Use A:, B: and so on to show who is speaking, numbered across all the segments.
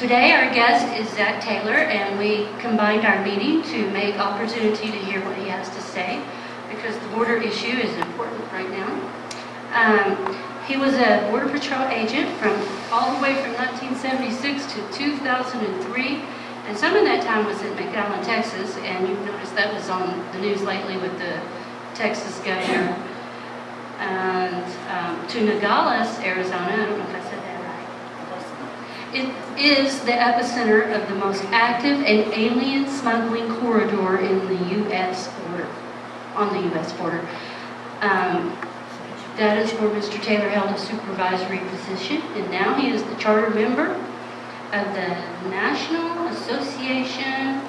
A: Today our guest is Zack Taylor, and we combined our meeting to make opportunity to hear what he has to say, because the border issue is important right now. He was a Border Patrol agent all the way from 1976 to 2003, and some of that time was in McAllen, Texas, and you've noticed that was on the news lately with the Texas governor. And to Nogales, Arizona, I don't know if I said that right. It is the epicenter of the most active and alien smuggling corridor in the U.S. border, on the U.S. border. That is where Mr. Taylor held a supervisory position, and now he is the charter member of the National Association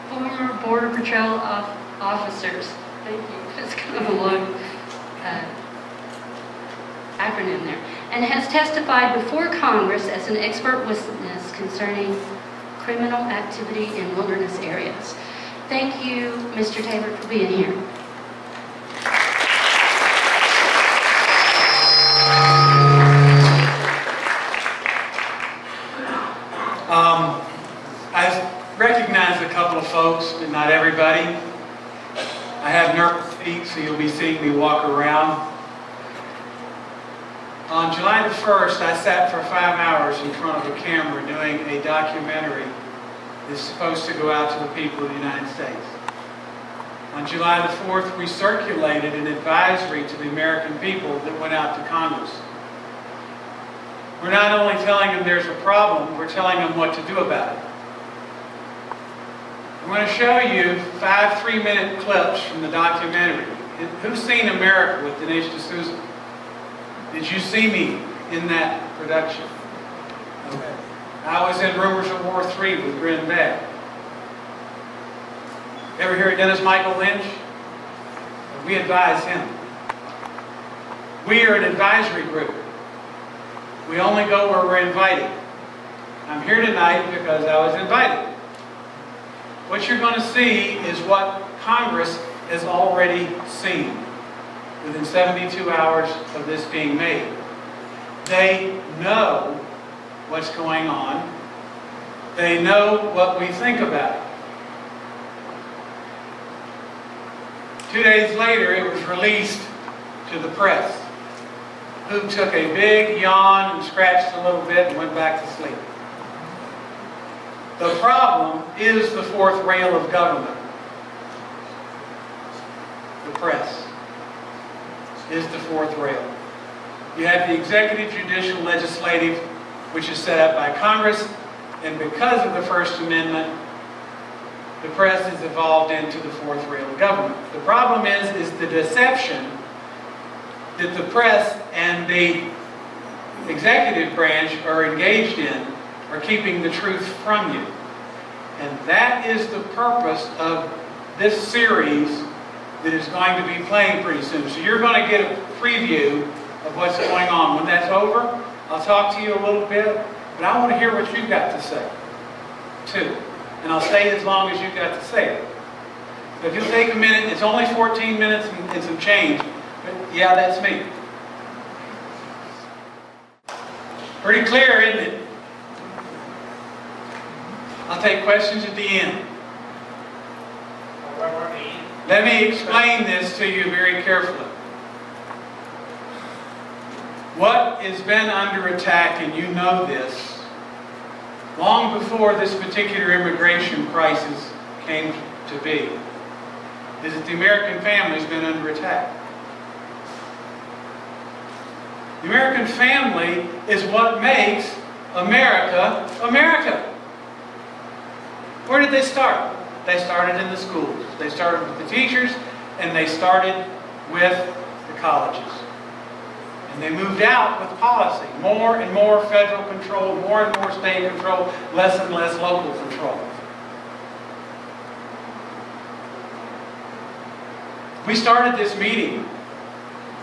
A: Former Border Patrol Officers. Thank you. It's kind of a long acronym there. And has testified before Congress as an expert witness concerning criminal activity in wilderness areas. Thank you, Mr. Taylor, for being here.
B: I recognize a couple of folks, but not everybody. I have nervous feet, so you'll be seeing me walk around. On July the 1st, I sat for 5 hours in front of a camera doing a documentary that's supposed to go out to the people of the United States. On July the 4th, we circulated an advisory to the American people that went out to Congress. We're not only telling them there's a problem, we're telling them what to do about it. I'm going to show you 5 3-minute clips from the documentary. Who's seen America with Dinesh D'Souza? Did you see me in that production? Okay. I was in Rumors of War 3 with Grin Beck. Ever hear of Dennis Michael Lynch? We advise him. We are an advisory group. We only go where we're invited. I'm here tonight because I was invited. What you're going to see is what Congress has already seen within 72 hours of this being made. They know what's going on. They know what we think about it. 2 days later, it was released to the press, who took a big yawn and scratched a little bit and went back to sleep. The problem is the fourth rail of government. The press is the fourth rail. You have the executive, judicial, legislative, which is set up by Congress, and because of the First Amendment, the press has evolved into the fourth rail of government. The problem is the deception that the press and the executive branch are engaged in are keeping the truth from you. And that is the purpose of this series that is going to be playing pretty soon. So you're going to get a preview of what's going on. When that's over, I'll talk to you a little bit, but I want to hear what you've got to say, too. And I'll stay as long as you've got to say it. So if you'll take a minute, it's only 14 minutes and some change, but yeah, that's me. Pretty clear, isn't it? I'll take questions at the end. Let me explain this to you very carefully. What has been under attack, and you know this, long before this particular immigration crisis came to be, is that the American family has been under attack. The American family is what makes America, America. Where did they start? They started in the schools. They started with the teachers, and they started with the colleges. And they moved out with policy. More and more federal control, more and more state control, less and less local control. We started this meeting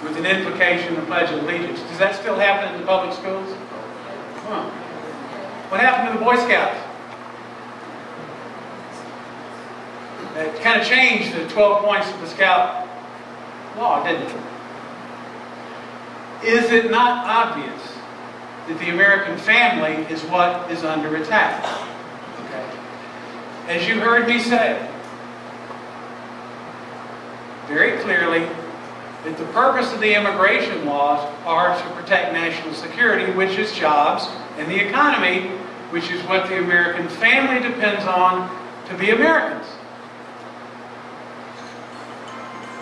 B: with an invocation of the Pledge of Allegiance. Does that still happen in the public schools? Huh. What happened to the Boy Scouts? It kind of changed the 12 points of the Scout law, didn't it? Is it not obvious that the American family is what is under attack. Okay? As you heard me say very clearly, that the purpose of the immigration laws are to protect national security, which is jobs, and the economy, which is what the American family depends on to be Americans.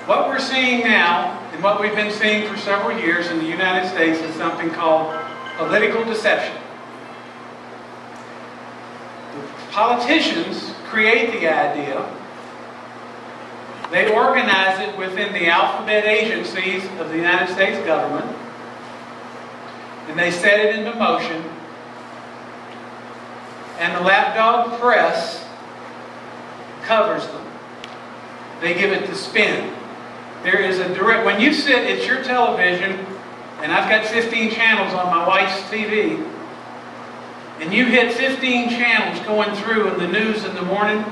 B: What we're seeing now, and what we've been seeing for several years in the United States, is something called political deception. The politicians create the idea. They organize it within the alphabet agencies of the United States government, and they set it into motion. And the lapdog press covers them. They give it the spin. There is a direct, when you sit at your television, and I've got 15 channels on my wife's TV, and you hit 15 channels going through in the news in the morning,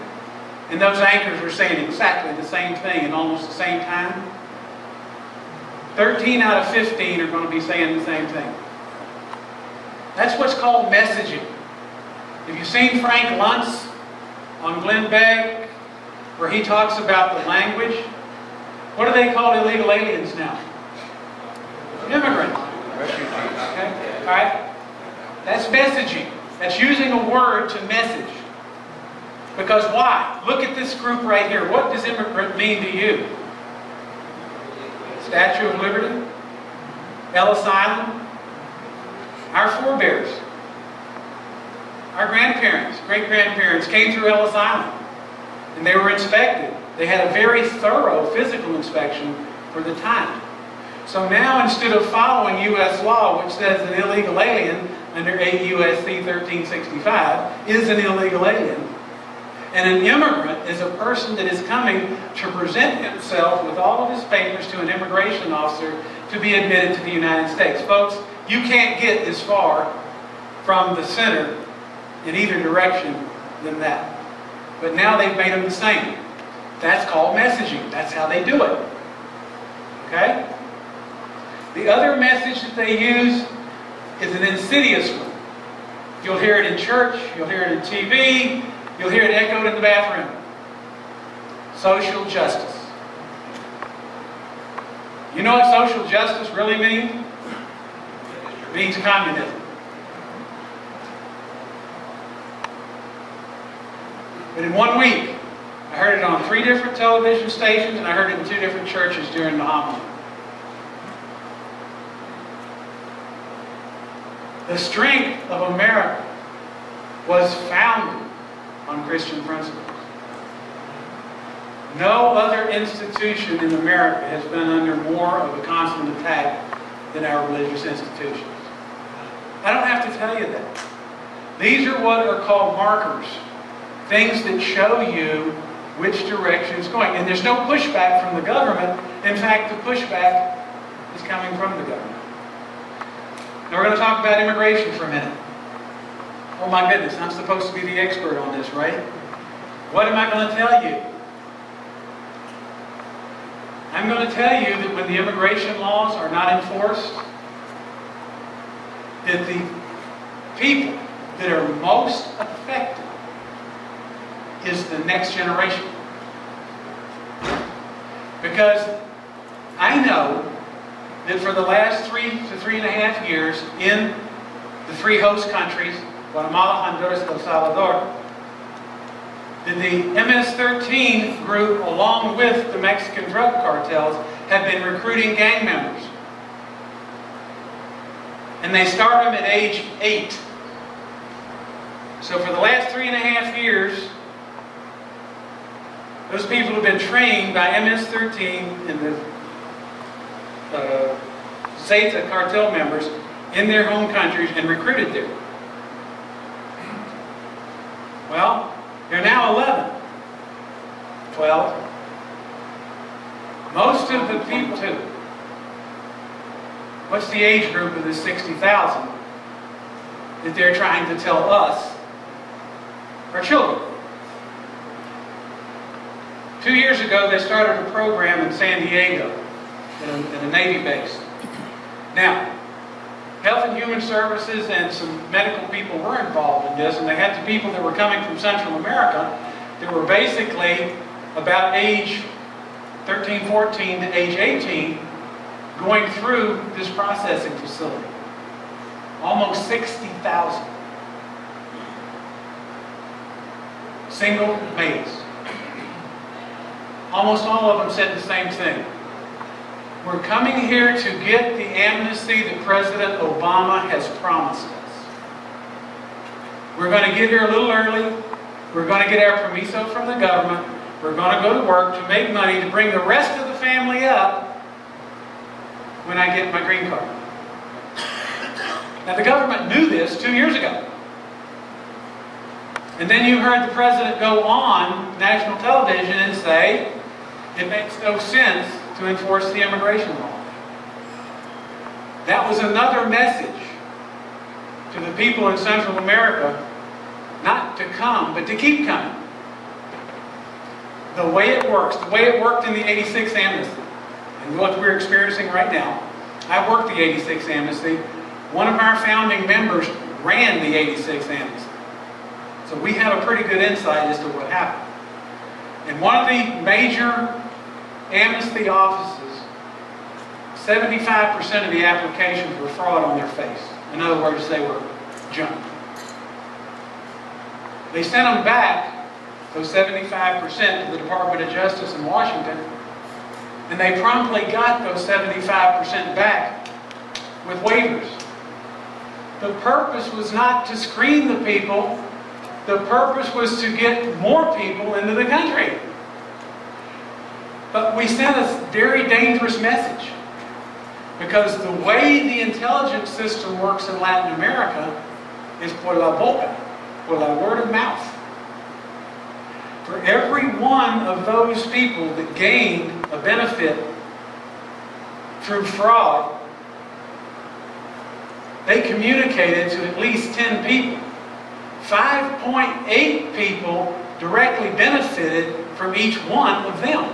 B: and those anchors are saying exactly the same thing at almost the same time, 13 out of 15 are going to be saying the same thing. That's what's called messaging. Have you seen Frank Luntz on Glenn Beck, where he talks about the language? What do they call illegal aliens now? Immigrants. Okay? All right? That's messaging. That's using a word to message. Because why? Look at this group right here. What does immigrant mean to you? Statue of Liberty? Ellis Island? Our forebears. Our grandparents, great-grandparents came through Ellis Island. And they were inspected. They had a very thorough physical inspection for the time. So now, instead of following U.S. law, which says an illegal alien under 8 U.S.C. 1365 is an illegal alien, and an immigrant is a person that is coming to present himself with all of his papers to an immigration officer to be admitted to the United States. Folks, you can't get as far from the center in either direction than that. But now they've made them the same. That's called messaging. That's how they do it. Okay? The other message that they use is an insidious one. You'll hear it in church, you'll hear it in TV, you'll hear it echoed in the bathroom. Social justice. You know what social justice really means? It means communism. But in 1 week, I heard it on 3 different television stations, and I heard it in 2 different churches during the homily. The strength of America was founded on Christian principles. No other institution in America has been under more of a constant attack than our religious institutions. I don't have to tell you that. These are what are called markers. Things that show you which direction it's going. And there's no pushback from the government. In fact, the pushback is coming from the government. Now we're going to talk about immigration for a minute. Oh my goodness, I'm supposed to be the expert on this, right? What am I going to tell you? I'm going to tell you that when the immigration laws are not enforced, that the people that are most affected is the next generation. Because I know that for the last 3 to 3.5 years in the 3 host countries, Guatemala, Honduras, El Salvador, that the MS-13 group, along with the Mexican drug cartels, have been recruiting gang members. And they start them at age 8. So for the last 3.5 years, those people have been trained by MS-13 and the Zeta cartel members in their home countries and recruited there. Well, they're now 11, 12. Most of the people, too. What's the age group of the 60,000 that they're trying to tell us are children? 2 years ago, they started a program in San Diego at a Navy base. Now, Health and Human Services and some medical people were involved in this, and they had the people that were coming from Central America that were basically about age 13, 14 to age 18 going through this processing facility. Almost 60,000. Single males. Almost all of them said the same thing. We're coming here to get the amnesty that President Obama has promised us. We're going to get here a little early. We're going to get our permiso from the government. We're going to go to work to make money to bring the rest of the family up when I get my green card. Now, the government knew this 2 years ago. And then you heard the president go on national television and say, it makes no sense to enforce the immigration law. That was another message to the people in Central America, not to come, but to keep coming. The way it works, the way it worked in the 86 amnesty, and what we're experiencing right now. I worked the 86 amnesty. One of our founding members ran the 86 amnesty. So we have a pretty good insight as to what happened. In one of the major amnesty offices, 75% of the applications were fraud on their face. In other words, they were junk. They sent them back, those 75%, to the Department of Justice in Washington, and they promptly got those 75% back with waivers. The purpose was not to screen the people. The purpose was to get more people into the country. But we sent a very dangerous message, because the way the intelligence system works in Latin America is por la boca, por la word of mouth. For every one of those people that gained a benefit through fraud, they communicated to at least 10 people. 5.8 people directly benefited from each one of them.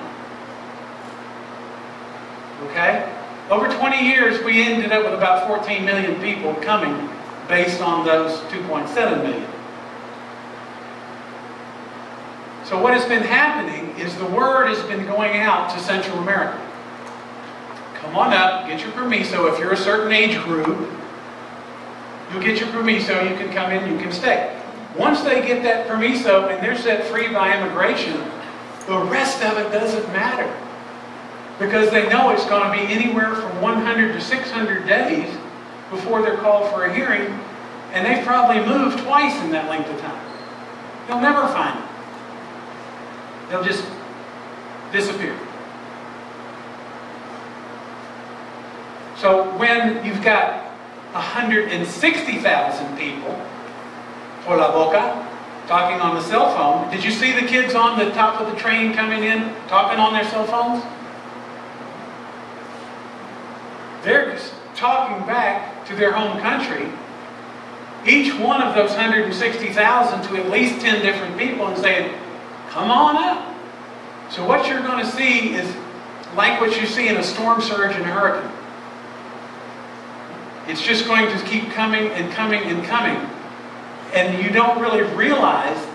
B: Okay? Over 20 years, we ended up with about 14 million people coming based on those 2.7 million. So what has been happening is the word has been going out to Central America. Come on up, get your permiso. If you're a certain age group, you'll get your permiso, you can come in, you can stay. Once they get that permiso and they're set free by immigration, the rest of it doesn't matter. Because they know it's going to be anywhere from 100 to 600 days before they're called for a hearing, and they've probably moved twice in that length of time. They'll never find it. They'll just disappear. So when you've got 160,000 people, por la boca, talking on the cell phone. Did you see the kids on the top of the train coming in, talking on their cell phones? They're just talking back to their home country. Each one of those 160,000 to at least 10 different people and saying, come on up. So what you're going to see is like what you see in a storm surge and a hurricane. It's just going to keep coming and coming and coming. And you don't really realize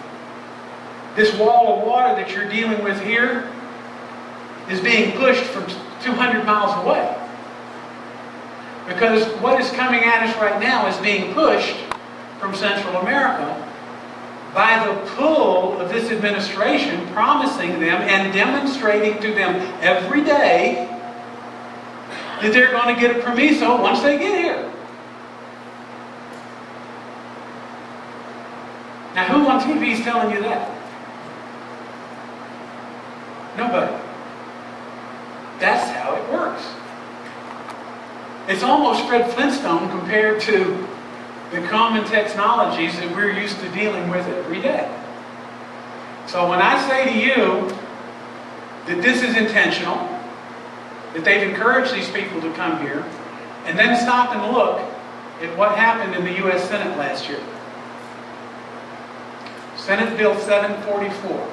B: this wall of water that you're dealing with here is being pushed from 200 miles away. Because what is coming at us right now is being pushed from Central America by the pull of this administration promising them and demonstrating to them every day that they're going to get a permiso once they get here. Now, who on TV is telling you that? Nobody. That's how it works. It's almost Fred Flintstone compared to the common technologies that we're used to dealing with every day. So when I say to you that this is intentional, that they've encouraged these people to come here, and then stop and look at what happened in the U.S. Senate last year. Senate Bill 744.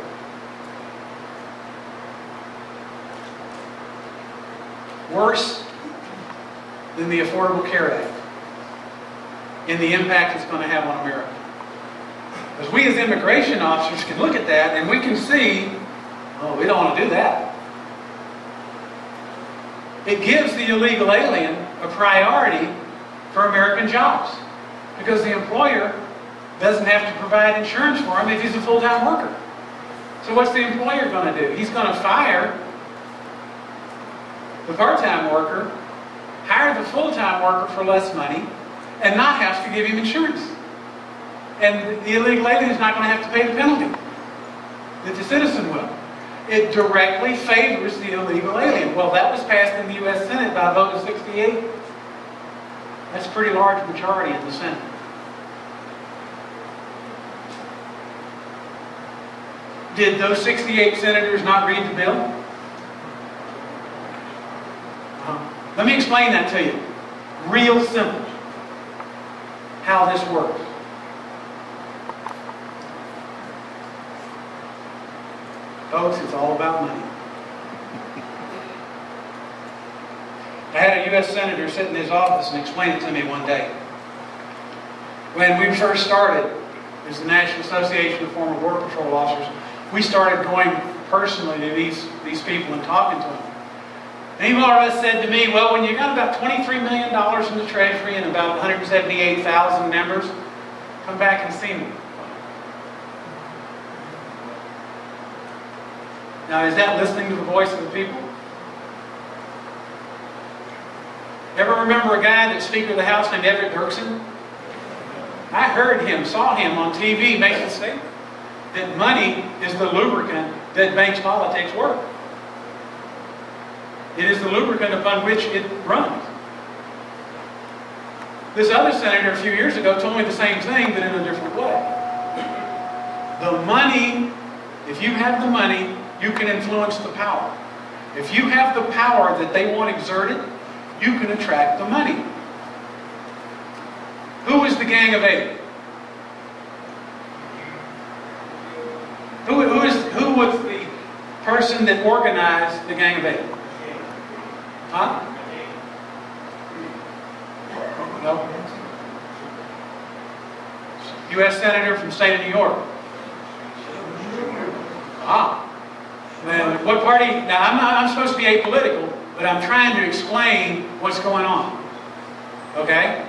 B: Worse than the Affordable Care Act. in the impact it's going to have on America. Because we as immigration officers can look at that and we can see, oh, we don't want to do that. It gives the illegal alien a priority for American jobs because the employer doesn't have to provide insurance for him if he's a full-time worker. So what's the employer going to do? He's going to fire the part-time worker, hire the full-time worker for less money, and not have to give him insurance. And the illegal alien is not going to have to pay the penalty that the citizen will. It directly favors the illegal alien. Well, that was passed in the U.S. Senate by a vote of 68. That's a pretty large majority in the Senate. Did those 68 senators not read the bill? Let me explain that to you. Real simple. How this works. Folks, it's all about money. I had a U.S. Senator sit in his office and explain it to me one day. When we first started, as the National Association of Former Border Patrol Officers, we started going personally to these people and talking to them. And he more or less said to me, well, when you got about $23 million in the Treasury and about 178,000 members, come back and see me. Now, is that listening to the voice of the people? Ever remember a guy that's Speaker of the House named Everett Dirksen? I heard him, saw him on TV make the statement that money is the lubricant that makes politics work. It is the lubricant upon which it runs. This other senator a few years ago told me the same thing, but in a different way. The money, if you have the money, you can influence the power. If you have the power that they want exerted, you can attract the money. Who is the Gang of Eight? Who was the person that organized the Gang of Eight? Huh? No. U.S. Senator from the state of New York. Ah. Then what party? Now I'm supposed to be apolitical, but I'm trying to explain what's going on. Okay?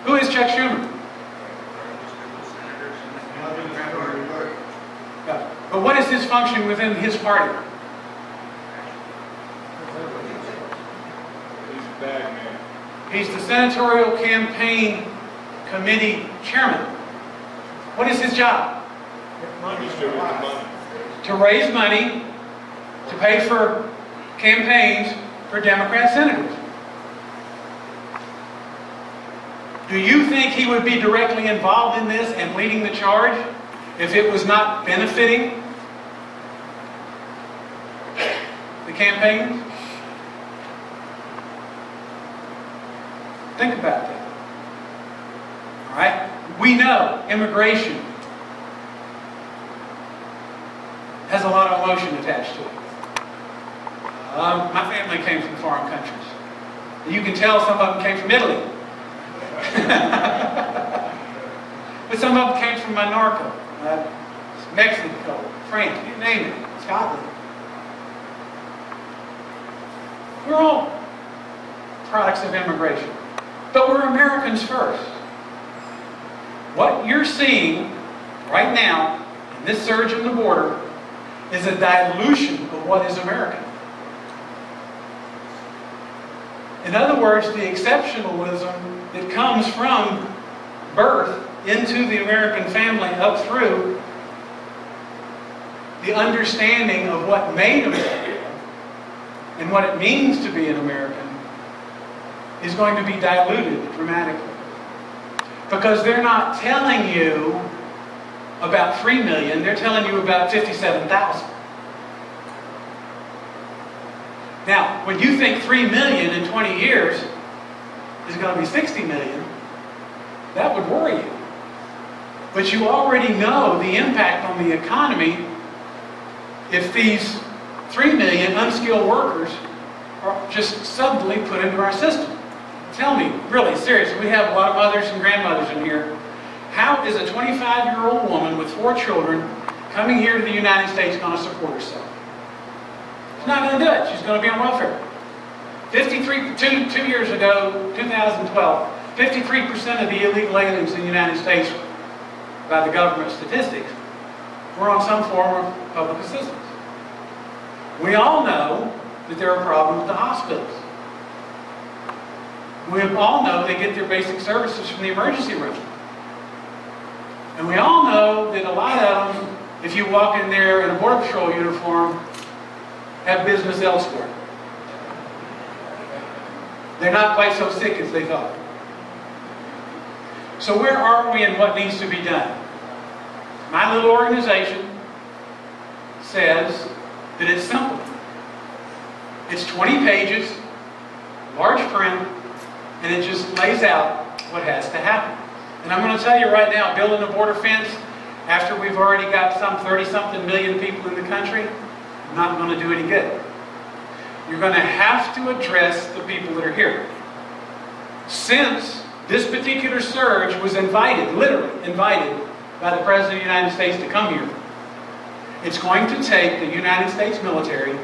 B: Who is Chuck Schumer? But what is his function within his party? He's the Senatorial Campaign Committee Chairman. What is his job? To raise money to pay for campaigns for Democrat senators. Do you think he would be directly involved in this and leading the charge if it was not benefiting the campaigns? Think about that. All right? We know immigration has a lot of emotion attached to it. My family came from foreign countries. You can tell some of them came from Italy. But some of them came from Minorca, Mexico, France, you name it, Scotland. We're all products of immigration. But we're Americans first. What you're seeing right now in this surge in the border is a dilution of what is American. In other words, the exceptionalism that comes from birth into the American family up through the understanding of what made America and what it means to be an American is going to be diluted dramatically. Because they're not telling you about 3 million, they're telling you about 57,000. Now, when you think 3 million in 20 years is going to be 60 million, that would worry you. But you already know the impact on the economy if these 3 million unskilled workers are just suddenly put into our system. Tell me, really, seriously, we have a lot of mothers and grandmothers in here. How is a 25-year-old woman with 4 children coming here to the United States going to support herself? She's not going to do it. She's going to be on welfare. 2 years ago, 2012, 53% of the illegal aliens in the United States, by the government statistics, were on some form of public assistance. We all know that there are problems with the hospitals. We all know they get their basic services from the emergency room. And we all know that a lot of them, if you walk in there in a Border Patrol uniform, have business elsewhere. They're not quite so sick as they thought. So where are we and what needs to be done? My little organization says that it's simple. It's 20 pages, large print, and it just lays out what has to happen. And I'm going to tell you right now, building a border fence, after we've already got some 30-something million people in the country, not going to do any good. You're going to have to address the people that are here. Since this particular surge was invited, literally invited, by the President of the United States to come here, it's going to take the United States military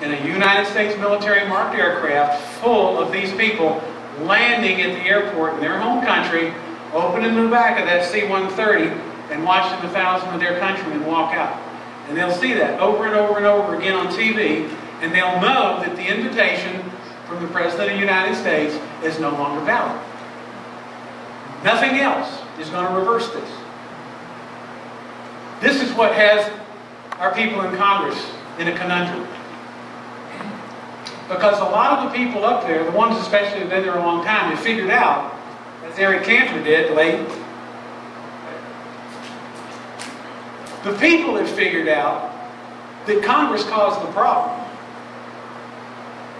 B: and a United States military marked aircraft full of these people landing at the airport in their home country, opening the back of that C-130 and watching 1,000 of their countrymen walk out. And they'll see that over and over and over again on TV, and they'll know that the invitation from the President of the United States is no longer valid. Nothing else is going to reverse this. This is what has our people in Congress in a conundrum. Because a lot of the people up there, the ones especially who've been there a long time, have figured out, as Eric Cantor did late, the people have figured out that Congress caused the problem.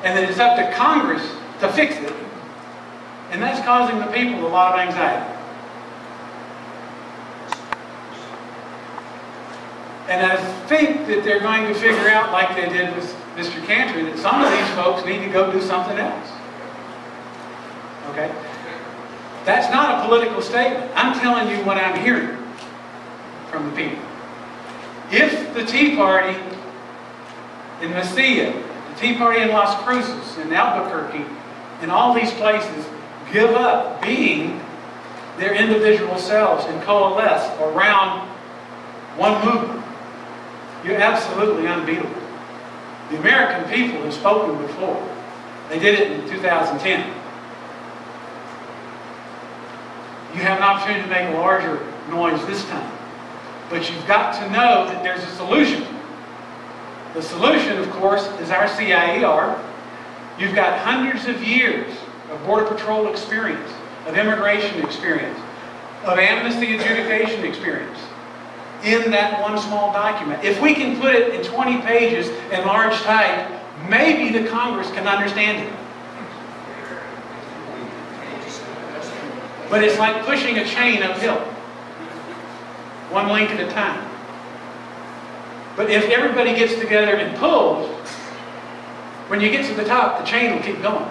B: And that it's up to Congress to fix it. And that's causing the people a lot of anxiety. And I think that they're going to figure out, like they did with Mr. Cantor, that some of these folks need to go do something else. Okay? That's not a political statement. I'm telling you what I'm hearing from the people. If the Tea Party in Mesilla, the Tea Party in Las Cruces, in Albuquerque, in all these places, give up being their individual selves and coalesce around one movement, you're absolutely unbeatable. The American people have spoken before. They did it in 2010. You have an opportunity to make a larger noise this time. But you've got to know that there's a solution. The solution, of course, is our CIER. You've got hundreds of years of Border Patrol experience, of immigration experience, of amnesty adjudication experience in that one small document. If we can put it in 20 pages in large type, maybe the Congress can understand it. But it's like pushing a chain uphill, one link at a time. But if everybody gets together and pulls, when you get to the top, the chain will keep going.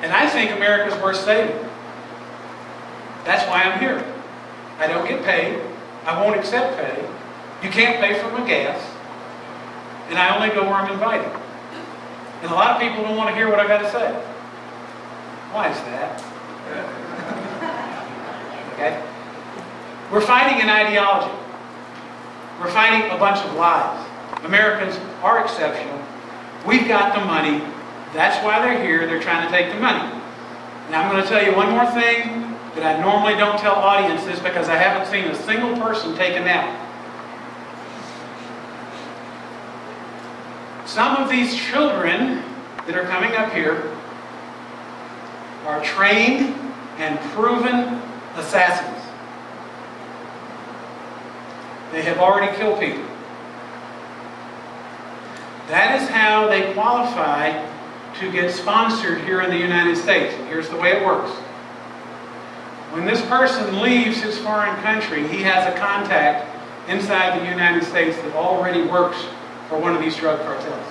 B: And I think America's worth saving. That's why I'm here. I don't get paid. I won't accept pay. You can't pay for my gas. And I only go where I'm invited. And a lot of people don't want to hear what I got to say. Why is that? Okay? We're fighting an ideology. We're fighting a bunch of lies. Americans are exceptional. We've got the money. That's why they're here. They're trying to take the money. Now I'm going to tell you one more thing that I normally don't tell audiences because I haven't seen a single person take a nap. Some of these children that are coming up here are trained and proven assassins. They have already killed people. That is how they qualify to get sponsored here in the United States. And here's the way it works. When this person leaves his foreign country, he has a contact inside the United States that already works for one of these drug cartels.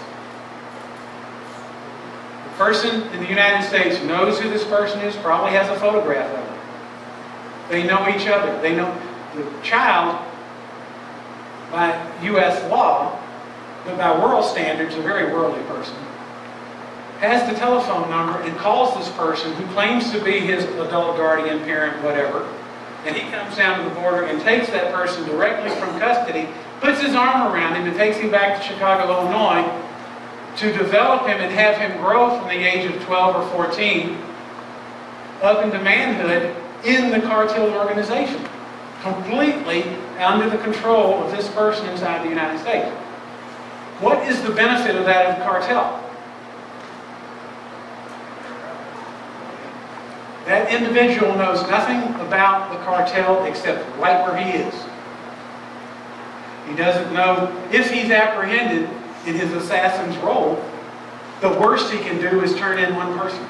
B: Person in the United States knows who this person is, probably has a photograph of him. They know each other. They know the child, by U.S. law, but by world standards, a very worldly person, has the telephone number and calls this person who claims to be his adult guardian, parent, whatever, and he comes down to the border and takes that person directly from custody, puts his arm around him and takes him back to Chicago, Illinois, to develop him and have him grow from the age of 12 or 14 up into manhood in the cartel organization, completely under the control of this person inside the United States. What is the benefit of that of the cartel? That individual knows nothing about the cartel except right where he is. He doesn't know if he's apprehended in his assassin's role, the worst he can do is turn in one person.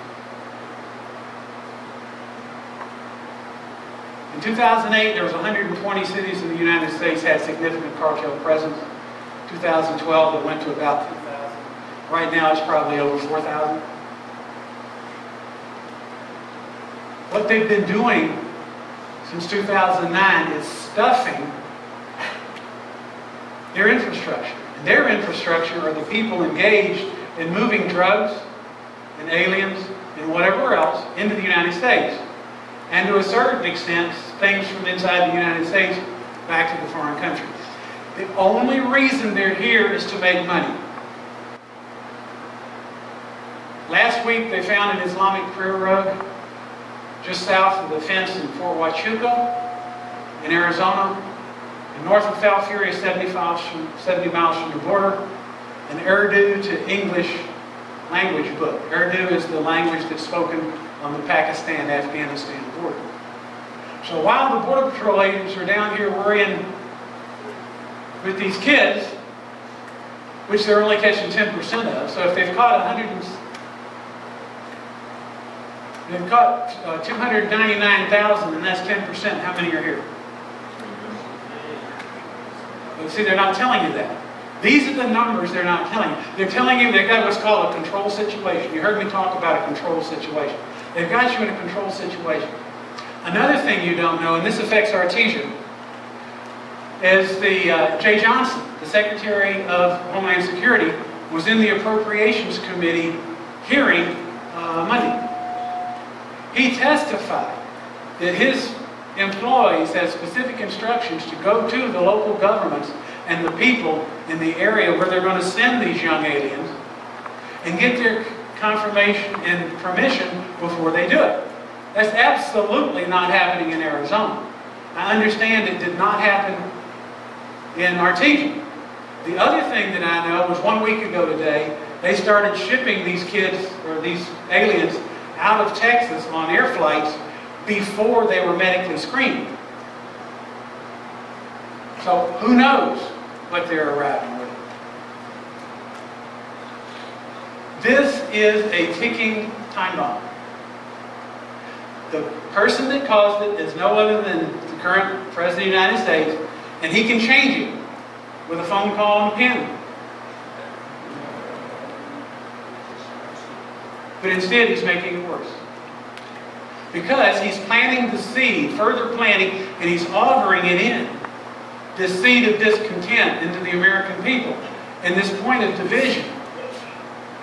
B: In 2008, there was 120 cities in the United States had significant cartel presence. 2012, it went to about 2,000. Right now, it's probably over 4,000. What they've been doing since 2009 is stuffing their infrastructure. And their infrastructure are the people engaged in moving drugs and aliens and whatever else into the United States. And to a certain extent, things from inside the United States back to the foreign countries. The only reason they're here is to make money. Last week they found an Islamic prayer rug just south of the fence in Fort Huachuca in Arizona, and north of Falfurrias, 70 miles from the border, an Urdu to English language book. Urdu is the language that's spoken on the Pakistan-Afghanistan border. So while the Border Patrol agents are down here worrying with these kids, which they're only catching 10% of, so if they've caught 299,000, and that's 10%, how many are here? Well, see, they're not telling you that. These are the numbers they're not telling you. They're telling you they've got what's called a control situation. You heard me talk about a control situation. They've got you in a control situation. Another thing you don't know, and this affects Artesia, is the Jay Johnson, the Secretary of Homeland Security, was in the Appropriations Committee hearing Monday. He testified that his employees had specific instructions to go to the local governments and the people in the area where they're going to send these young aliens and get their confirmation and permission before they do it. That's absolutely not happening in Arizona. I understand it did not happen in Artesia. The other thing that I know was 1 week ago today, they started shipping these kids, or these aliens, out of Texas on air flights before they were medically screened. So who knows what they're arriving with. This is a ticking time bomb. The person that caused it is no other than the current President of the United States, and he can change it with a phone call and a pen. But instead, he's making it worse. Because he's planting the seed, further planting, and he's auguring it in. This seed of discontent into the American people. And this point of division.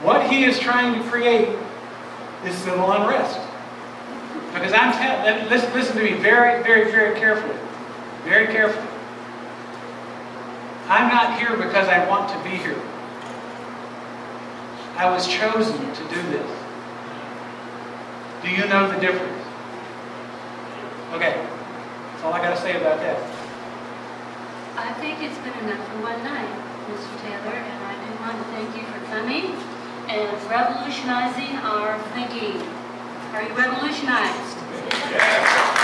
B: What he is trying to create is civil unrest. Because listen to me very, very, very carefully. Very carefully. I'm not here because I want to be here. I was chosen to do this. Do you know the difference? Okay. That's all I got to say about that.
A: I think it's been enough for one night, Mr. Taylor, and I do want to thank you for coming and revolutionizing our thinking. Are you revolutionized?
C: Yeah.